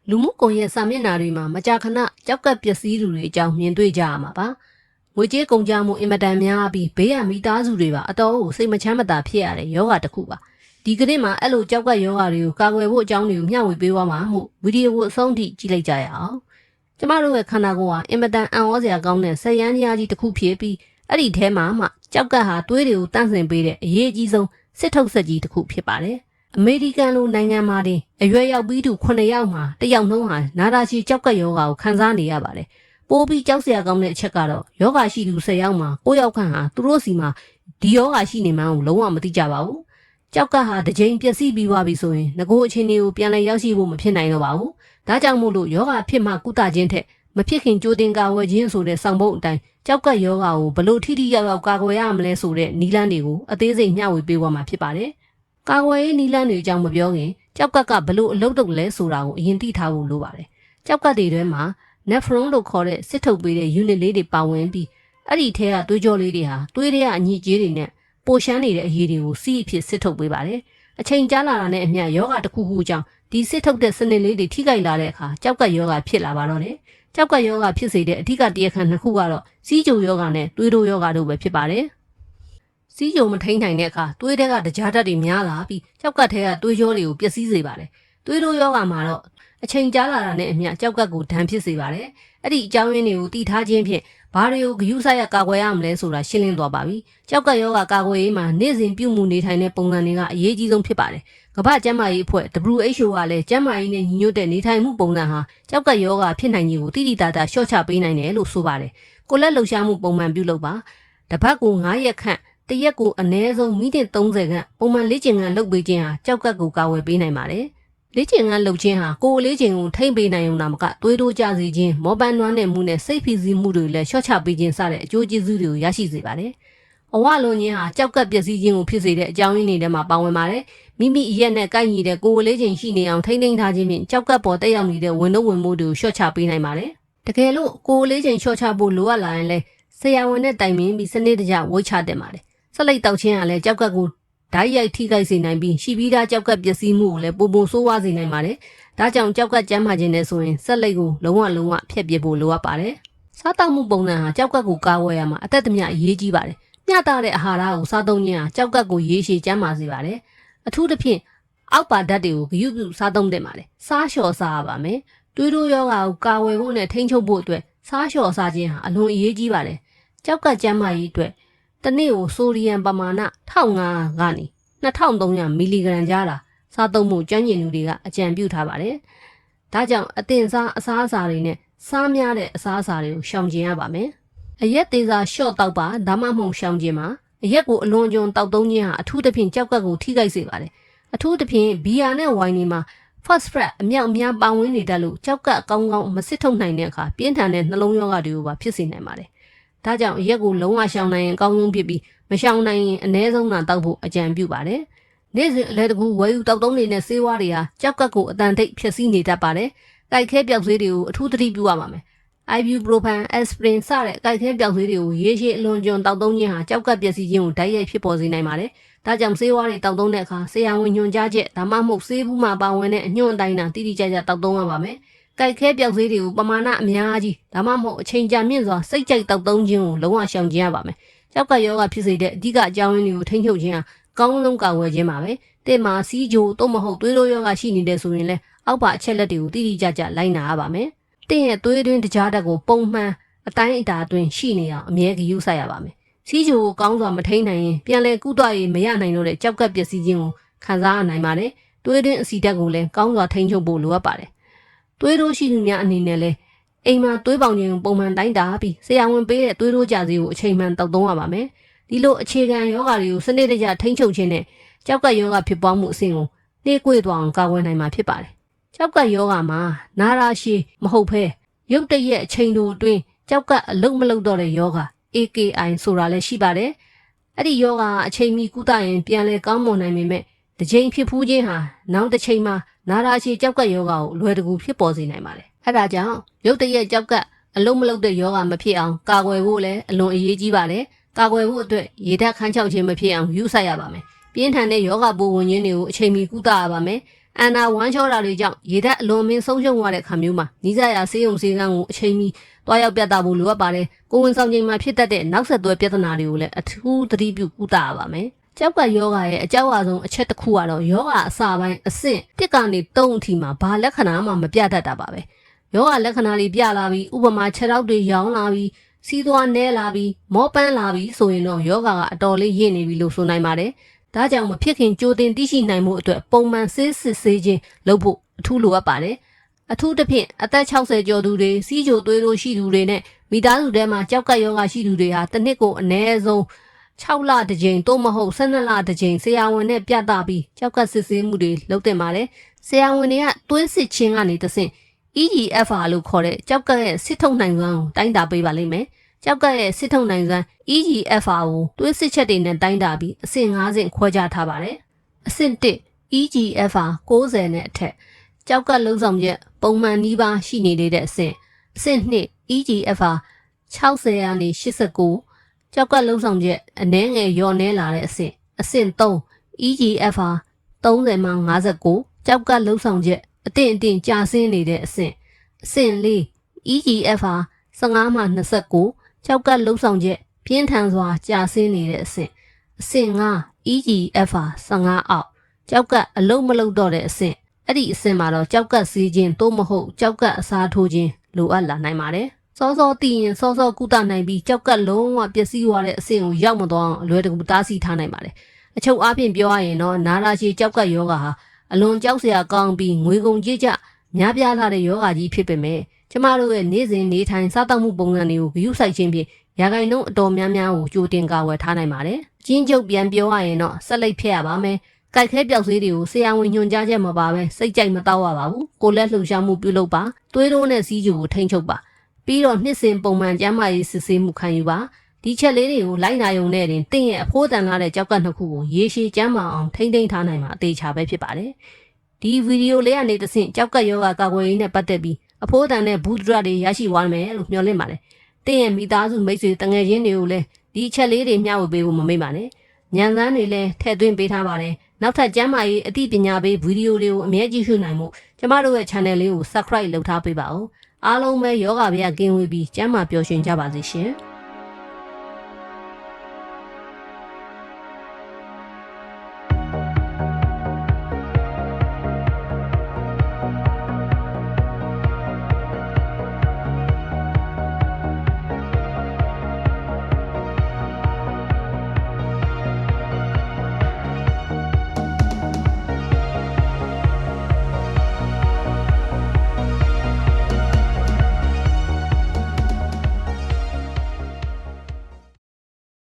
လူမှုကွန်ရက်စာမျက်နှာတွေမှာမကြာခဏကြောက်ကပ်ပျက်စီးသူတွေအကြောင်းမြင်တွေ့ကြရမှာပါ။ငွေကြေးကုန်ကျမှုအင်မတန်များပြီးဘေးရမိသားစုတွေပါအတော်ကိုစိတ်မချမ်းမသာဖြစ်ရတဲ့ယောဂတစ်ခုပါ။ဒီကနေ့မှာအဲ့လိုကြောက်ကပ်ယောဂတွေကိုကာကွယ်ဖို့အကြောင်းတွေကိုမျှဝေပေးသွားမှာမို့ဗီဒီယိုကိုအဆုံးထိကြည့်လိုက်ကြရအောင်။ကျမတို့ရဲ့ခန္ဓာကိုယ်ဟာအင်မတန်အံ့ဩစရာကောင်းတဲ့ဆက်ရမ်းရားကြီးတစ်ခုဖြစ်ပြီးအဲ့ဒီထဲမှာမှကြောက်ကပ်ဟာသွေးတွေကိုတန့်စင်ပေးတဲ့အရေးအကြီးဆုံးစစ်ထုတ်ဆက်ကြီးတစ်ခုဖြစ်ပါတယ်။အမေရိကန်လိုနိုင်ငံမှာတင်အရွယ်ရောက်ပြီးသူ9ယောက်မှာ1ယောက်နှုန်းဟာနာတာချီကြောက်ကပ်ယောဂါကိုခံစားနေရပါတယ်။ပိုးပြီးကြောက်စရာကောင်းတဲ့အချက်ကတော့ယောဂါရှိသူ10ယောက်မှာ9ယောက်ခန့်ဟာသူတို့စီမှာဒီယောဂါရှိနေမှန်းကိုလုံးဝမသိကြပါဘူး။ကြောက်ကပ်ဟာတစ်ကြိမ်ပျက်စီးပြီးသွားပြီဆိုရင်ငကိုအခြေအနေကိုပြန်လည်ရောက်ရှိဖို့မဖြစ်နိုင်တော့ပါဘူး။ဒါကြောင့်မို့လို့ယောဂါဖြစ်မှကုသခြင်းထက်မဖြစ်ခင်ကြိုတင်ကာဝယ်ခြင်းဆိုတဲ့ဆောင်ပုဒ်အတိုင်းကြောက်ကပ်ယောဂါကိုဘလို့ထိထိရောက်ရောက်ကာကွယ်ရမလဲဆိုတဲ့နည်းလမ်းတွေကိုအသေးစိတ်မျှဝေပေးသွားမှာဖြစ်ပါတယ်။ကာကွယ်ရေးနည်းလမ်းတွေအကြောင်းမပြောခင်ကြောက်ကပ်ကဘလို့အလုပ်လုပ်လဲဆိုတာကိုအရင်သိထားဖို့လိုပါတယ်။ကြောက်ကပ်တွေထဲမှာ nephron လို့ခေါ်တဲ့စစ်ထုတ်ပေးတဲ့ unit လေးတွေပါဝင်ပြီးအဲ့ဒီထဲကသွေးကြောလေးတွေဟာသွေးထဲကအညစ်အကြေးတွေနဲ့ပိုရှမ်းနေတဲ့အရည်တွေကိုစီးအဖြစ်စစ်ထုတ်ပေးပါတယ်။အချိန်ကြာလာတာနဲ့အမျှယောဂတစ်ခုခုကြောင့်ဒီစစ်ထုတ်တဲ့စနစ်လေးတွေထိခိုက်လာတဲ့အခါကြောက်ကပ်ယောဂဖြစ်လာပါတော့တယ်။ကြောက်ကပ်ယောဂဖြစ်စေတဲ့အဓိကတရားခံနှစ်ခုကတော့စီးကြိုယောဂနဲ့သွေးတိုးယောဂတို့ပဲဖြစ်ပါတယ်။စီးကြုံမထိန်နိုင်တဲ့အခါသွေးထဲကတကြားဓာတ်တွေများလာပြီးကြောက်ကပ်ထဲကသွေးကြောတွေကိုပျက်စီးစေပါတယ်။သွေးတိုးယောဂမှာတော့အချိန်ကြာလာတာနဲ့အမျှကြောက်ကပ်ကိုဒဏ်ဖြစ်စေပါတယ်။အဲ့ဒီအကြောင်းရင်းတွေကိုတည်ထားခြင်းဖြင့်ဘာတွေကိုဂရုစိုက်ရကာကွယ်ရမလဲဆိုတာရှင်းလင်းသွားပါပြီ။ကြောက်ကပ်ယောဂကာကွယ်ရေးမှာနေ့စဉ်ပြုမှုနေထိုင်တဲ့ပုံစံတွေကအရေးကြီးဆုံးဖြစ်ပါတယ်။ကမ္ဘာ့ကျန်းမာရေးအဖွဲ့ WHO ကလည်းကျန်းမာရေးနဲ့ညီညွတ်တဲ့နေထိုင်မှုပုံစံဟာကြောက်ကပ်ယောဂဖြစ်နိုင်ခြင်းကိုတိတိတသားလျှော့ချပေးနိုင်တယ်လို့ဆိုပါတယ်။ကိုယ်လက်လှုပ်ရှားမှုပုံမှန်ပြုလုပ်ပါ။တစ်ပတ်ကို9ရက်ခန့်တရက်ကိုအနည်းဆုံးမိနစ်30ခန့်ပုံမှန်လေ့ကျင့်ခန်းလုပ်ပေးခြင်းဟာကြောက်ကပ်ကိုကာဝယ်ပေးနိုင်ပါတယ်။လေ့ကျင့်ခန်းလုပ်ခြင်းဟာကိုယ်လေးချိန်ကိုထိမ့်ပေးနိုင်ုံသာမကသွေးတိုးကျစေခြင်းမောပန်းနွမ်းနယ်မှုနဲ့စိတ်ဖိစီးမှုတွေလည်းလျှော့ချပေးခြင်းစတဲ့အကျိုးကျေးဇူးတွေကိုရရှိစေပါတယ်။အဝလွန်ခြင်းဟာကြောက်ကပ်ပျက်စီးခြင်းကိုဖြစ်စေတဲ့အကြောင်းရင်းတွေထဲမှာပါဝင်ပါတယ်။မိမိအရက်နဲ့ကိုက်ညီတဲ့ကိုယ်လေးချိန်ရှိနေအောင်ထိမ့်သိမ်းထားခြင်းဖြင့်ကြောက်ကပ်ပေါ်တက်ရောက်နေတဲ့ဝင်လို့ဝင်မှုတွေကိုလျှော့ချပေးနိုင်ပါတယ်။တကယ်လို့ကိုယ်လေးချိန်လျှော့ချဖို့လိုအပ်လာရင်လည်းဆရာဝန်နဲ့တိုင်ပင်ပြီးစနစ်တကျဝိတ်ချတင်ပါတယ်။ဆက်လက်တောက်ခြင်းကလည်းကြောက်ကပ်ကိုဓာတ်ရိုက်ထိခိုက်စေနိုင်ပြီးရှိပြီးသားကြောက်ကပ်ပျက်စီးမှုကိုလည်းပုံဆိုးဝါးစေနိုင်ပါတယ်။ဒါကြောင့်ကြောက်ကပ်ကျန်းမာခြင်းနဲ့ဆိုရင်ဆက်လက်ကိုလုံးဝဖျက်ပစ်ဖို့လိုအပ်ပါတယ်။စားတောက်မှုပုံစံဟာကြောက်ကပ်ကိုကာကွယ်ရမှာအသက်သမျှအရေးကြီးပါတယ်။မျှတတဲ့အာဟာရကိုစားသုံးခြင်းဟာကြောက်ကပ်ကိုရေရှည်ကျန်းမာစေပါတယ်။အထူးသဖြင့်အောက်ပါဓာတ်တွေကိုဂရုပြုစားသုံးသင့်ပါတယ်။စားလျှော်စားရပါမယ်။သွေးတိုးယောဂါကိုကာဝယ်ဖို့နဲ့ထိန်းချုပ်ဖို့အတွက်စားလျှော်စားခြင်းဟာအလွန်အရေးကြီးပါတယ်။ကြောက်ကပ်ကျန်းမာရေးအတွက်တစ်နေ့ကိုဆိုဒီယမ်ပမာဏ1500ကနေ2300မီလီဂရမ်ကြားတာစားသုံးမှုကျွမ်းကျင်သူတွေကအကြံပြုထားပါတယ်။ဒါကြောင့်အတင်စားအစားအစာတွေနဲ့စားများတဲ့အစားအစာတွေကိုရှောင်ကျဉ်ရပါမယ်။အရက်သေးစားရှော့တောက်ပါဒါမှမဟုတ်ရှောင်ကျဉ်ပါအရက်ကိုအလွန်ကျွံတောက်သုံးခြင်းဟာအထူးသဖြင့်ကြောက်ကပ်ကိုထိခိုက်စေပါတယ်။အထူးသဖြင့်ဘီယာနဲ့ဝိုင်းတွေမှာ phosphorus အမြောက်အများပါဝင်နေတတ်လို့ကြောက်ကပ်ကောင်းကောင်းမစစ်ထုတ်နိုင်တဲ့အခါပြင်းထန်တဲ့နှလုံးရောဂါတွေကိုပါဖြစ်စေနိုင်ပါတယ်။ဒါကြောင့်အရက်ကိုလုံးဝရှောင်နိုင်ရင်အကောင်းဆုံးဖြစ်ပြီးမရှောင်နိုင်ရင်အနည်းဆုံးသာတောက်ဖို့အကြံပြုပါတယ်။နေ့စဉ်အလဲတကူဝယ်ယူတောက်သုံးနေတဲ့ဆေးဝါးတွေဟာကြောက်ကပ်ကိုအတန်ထိပ်ဖျက်ဆီးနေတတ်ပါတယ်။ကြိုက်ခဲပြောက်ဆေးတွေကိုအထူးသတိပြုရပါမယ်။ ibuprofen, aspirin စတဲ့ကြိုက်ခဲပြောက်ဆေးတွေကိုရေရှည်အလွန်ကျွံတောက်သုံးခြင်းဟာကြောက်ကပ်ပျက်စီးခြင်းကိုဓာတ်ရိုက်ဖြစ်ပေါ်စေနိုင်ပါတယ်။ဒါကြောင့်ဆေးဝါးတွေတောက်သုံးတဲ့အခါဆရာဝန်ညွှန်ကြားချက်ဒါမှမဟုတ်ဆေးဘူးမှာပါဝင်တဲ့အညွှန်အတိုင်းသာတိတိကျကျတောက်သုံးရပါမယ်။ကြိုက်ခဲပြောက်ဆေးတွေကိုပမာဏအများကြီးဒါမှမဟုတ်အချိန်ကြာမြင့်စွာစိတ်ကြိုက်တောက်သုံးခြင်းကိုလုံးဝရှောင်ကျဉ်ရပါမယ်။ကြောက်ကပ်ယောဂဖြစ်စေတဲ့အဓိကအကြောင်းရင်းတွေကိုထိန်းချုပ်ခြင်းဟာကောင်းဆုံးကာကွယ်ခြင်းပါပဲ။တဲ့မှာစီးကြိုတော့မဟုတ်သွေးတိုးယောဂရှိနေတဲ့ဆိုရင်လည်းအောက်ပါအချက်လက်တွေကိုတိတိကျကျလိုက်နာရပါမယ်။တဲ့ရဲ့သွေးတွင်းတကြားဓာတ်ကိုပုံမှန်အတိုင်းအတာအတွင်းရှိနေအောင်အမြဲဂရုစိုက်ရပါမယ်။စီးကြိုကိုကောင်းစွာမထိန်နိုင်ရင်ပြန်လည်ကုသရေးမရနိုင်တော့တဲ့ကြောက်ကပ်ပျက်စီးခြင်းကိုခံစားရနိုင်ပါတယ်။သွေးတွင်းအဆီဓာတ်ကိုလည်းကောင်းစွာထိန်းချုပ်ဖို့လိုအပ်ပါတယ်။သွေးတိုးရှိသူများအနေနဲ့လည်းအိမ်မှာသွေးပေါင်ခြင်းကိုပုံမှန်တိုင်းတာပြီးဆရာဝန်ပေးတဲ့သွေးတိုးကြစီကိုအချိန်မှန်တောက်သုံးရပါမယ်။ဒီလိုအခြေခံယောဂါတွေကိုစနစ်တကျထိန်းချုပ်ခြင်းနဲ့ကြောက်ကပ်ယောဂဖြစ်ပွားမှုအဆင့်ကိုနှေးကွေးသွားအောင်ကာကွယ်နိုင်မှာဖြစ်ပါတယ်။ကြောက်ကပ်ယောဂမှာနာတာရှည်မဟုတ်ဘဲရုတ်တရက်အချိန်တိုအတွင်းကြောက်ကပ်အလုံးမလုံးတော့တဲ့ယောဂ AKI ဆိုတာလည်းရှိပါတယ်။အဲ့ဒီယောဂအချိန်မီကုသရင်ပြန်လဲကောင်းမွန်နိုင်ပေမဲ့တစ်ချိန်ဖြစ်ဖူးခြင်းဟာနောက်တစ်ချိန်မှာနာတာရှည်ကြောက်ကပ်ယောဂကိုအလွယ်တကူဖြစ်ပေါ်စေနိုင်ပါတယ်။အဲ့ဒါကြောင့်ရုတ်တရက်ကြောက်ကပ်အလုံးမလုံးတဲ့ယောဂမဖြစ်အောင်ကာကွယ်ဖို့လည်းအလွန်အရေးကြီးပါတယ်။ကာကွယ်ဖို့အတွက်ရေဓာတ်ခန်းချောက်ခြင်းမဖြစ်အောင်ယူဆိုင်ရပါမယ်။ပြင်းထန်တဲ့ယောဂပိုးဝင်ခြင်းတွေကိုအချိန်မီကုသရပါမယ် အန်နာဝမ်းချောတာတွေကြောင့်ရေဓာတ်အလွန်မင်းဆုံးရှုံးသွားတဲ့ခါမျိုးမှာနီးစပ်ရာဆေးရုံဆေးကန်းကိုအချိန်မီတွားရောက်ပြသဖို့လိုအပ်ပါတယ်ကိုဝင်ဆောင်ချိန်မှာဖြစ်တတ်တဲ့နောက်ဆက်တွဲပြဿနာတွေကိုလည်းအထူးသတိပြုကုသရပါမယ်ကျောက်ကယောဂရဲ့အကြောက်အဆုံးအချက်တစ်ခုကတော့ယောဂအစပိုင်းအဆင့်1ကနေ3အထိမှာဘာလက္ခဏာမှမပြတတ်တာပါပဲယောဂလက္ခဏာတွေပြလာပြီးဥပမာခြေထောက်တွေရောင်းလာပြီးစီးသွားနဲလာပြီးမောပန်းလာပြီးဆိုရင်တော့ယောဂကအတော်လေးရင့်နေပြီလို့ဆိုနိုင်ပါတယ်ဒါကြောင့်မဖြစ်ခင်ကြိုတင်သိရှိနိုင်မှုအတွက်ပုံမှန်စစ်ဆေးခြင်းလုပ်ဖို့အထူးလိုအပ်ပါတယ်အထူးသဖြင့်အသက်60ကျော်သူတွေစီးကြိုသွေးတို့ရှိသူတွေနဲ့မိသားစုထဲမှာကြောက်ကယောဂရှိသူတွေဟာတစ်နှစ်ကိုအနည်းဆုံး6လတစ်ကြိမ်သို့မဟုတ်12လတစ်ကြိမ်ဆရာဝန်နဲ့ပြသပြီးကြောက်ကစစ်ဆေးမှုတွေလုပ်တင်ပါတယ်ဆရာဝန်တွေကသွေးစစ်ခြင်းကနေတဆင့် EGFR လို့ခေါ်တဲ့ကြောက်ကရဲ့စစ်ထုတ်နိုင်စွမ်းကိုတိုင်းတာပေးပါလိမ့်မယ်ကြောက်ကရဲ့စစ်ထုတ်နိုင်စွမ်း EGFR ကိုသွေးစစ်ချက်တွေနဲ့တိုင်းတာပြီးအဆင့်5ဆင့်ခွဲခြားထားပါတယ်အဆင့်1 EGFR 90နဲ့အထက်ကြောက်ကလုံးဆောင်ချက်ပုံမှန်နီးပါးရှိနေတဲ့အဆင့်အဆင့်2 EGFR 60ကနေ89ကြောက်ကလုံးဆောင်ချက်အနည်းငယ်လျော့နေလာတဲ့အဆင့်အဆင့်3 EGFR 30မှ59ကြောက်ကလုံးဆောင်ချက်အတင်ကျဆင်းနေတဲ့အဆင့်အဆင့်4 EGFR 15မှ29ကြောက်ကလုံးဆောင်ချက်ပြင်းထန်စွာကျဆင်းနေတဲ့အဆင့်အဆင့်5 EGFR 15အောက်ကြောက်ကအလုံးမလုံးတော့တဲ့အဆင့်အဲ့ဒီအဆင့်မှာတော့ကြောက်ကစီးခြင်းသို့မဟုတ်ကြောက်ကအစားထိုးခြင်းလိုအပ်လာနိုင်ပါတယ်စောစောသိရင်စောစောကုသနိုင်ပြီးကြောက်ကလုံးဝပျက်စီးသွားတဲ့အဆင့်ကိုရောက်မသွားအောင်အလွယ်တကူတားဆီးထားနိုင်ပါတယ်အချုပ်အားဖြင့်ပြောရရင်တော့နာရာရှည်ကြောက်ကယောဂဟာအလွန်ကြောက်စရာကောင်းပြီးငွေကုန်ကြေးကျများပြားလာတဲ့ယောဂကြီးဖြစ်ပေမဲ့ကျမတို့ရဲ့နေ့စဉ်နေထိုင်စားသောက်မှုပုံစံတွေကိုဂရုစိုက်ခြင်းဖြင့်ရာဂိုင်နှုန်းအတော်များများကိုကြိုတင်ကာဝယ်ထားနိုင်ပါတယ်ကျင်းကျုပ်ပြန်ပြောရရင်တော့ဆက်လက်ဖျက်ရပါမယ်ကြိုက်ခဲပြောက်ဆေးတွေကိုဆရာဝန်ညွှန်ကြားချက်မပါဘဲစိတ်ကြိုက်မတော့ရပါဘူးကိုလက်လှူရှားမှုပြုလုပ်ပါသွေးတိုးနဲ့စီးကျူကိုထိန်းချုပ်ပါပြီးတော့နှစ်စဉ်ပုံမှန်ကျန်းမာရေးစစ်ဆေးမှုခံယူပါဒီချက်လေးတွေကိုလိုက်နာရုံနဲ့တင်တင့်ရဲ့အဖိုးတန်လာတဲ့ကြောက်ကနှစ်ခုကိုရေရှည်ကျန်းမာအောင်ထိန်းသိမ်းထားနိုင်မှာအသေးချာပဲဖြစ်ပါတယ်ဒီဗီဒီယိုလေးကနေတဆင့်ကြောက်ကယောဂကာကွယ်ရေးနဲ့ပတ်သက်ပြီးအဖိုးတန်တဲ့ဘူးဒရတွေရရှိသွားမယ်လို့မျှော်လင့်ပါတယ်တင့်ရဲ့မိသားစုမိတ်ဆွေတငယ်ချင်းတွေကိုလည်းဒီချက်လေးတွေမျှဝေပေးဖို့မမေ့ပါနဲ့ညံစမ်းတွေလည်းထည့်သွင်းပေးထားပါတယ်နောက်ထပ်ကျမ်းမာရေးအသိပညာပေးဗီဒီယိုတွေကိုအမြဲကြည့်ရှုနိုင်မှုကျမတို့ရဲ့ channel လေးကို subscribe လုပ်ထားပေးပါဦးအားလုံးပဲယောဂဗျာကင်းဝေးပြီးကျမ်းမာပျော်ရွှင်ကြပါစေရှင်